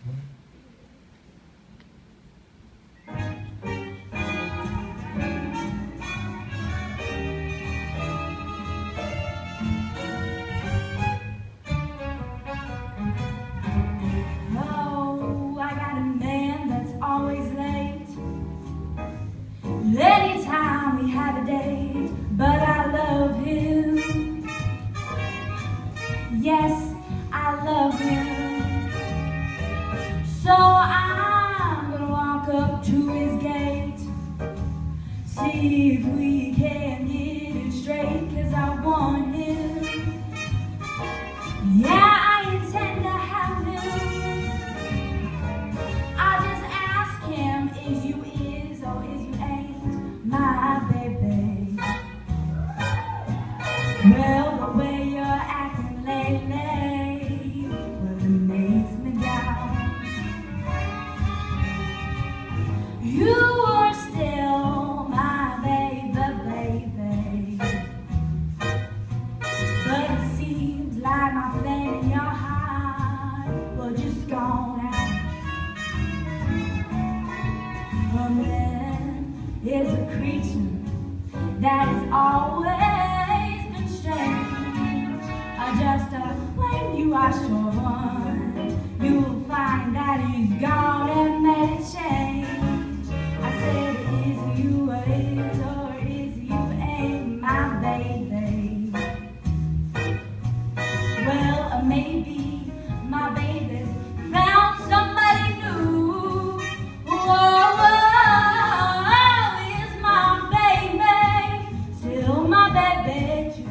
Oh, I got a man that's always late. Anytime we have a date, but I love him. Yes, I love him. So I'm gonna walk up to his gate, see if we can get it straight, 'cause I want him. Yeah, I intend to have him. I just ask him, is you is or is you ain't my baby? Well, the way you're acting lately, well, it makes me doubt you are still my baby. But it seems like my flame in your heart, well, just gone out. A man is a creature that has always been strange. Just when you are sure one, you will find that he's gone and made a change. I said, is you or is you ain't my baby? Well, maybe my baby's found somebody new. Whoa, is my baby still my baby too?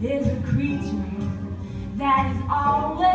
There's a creature that is always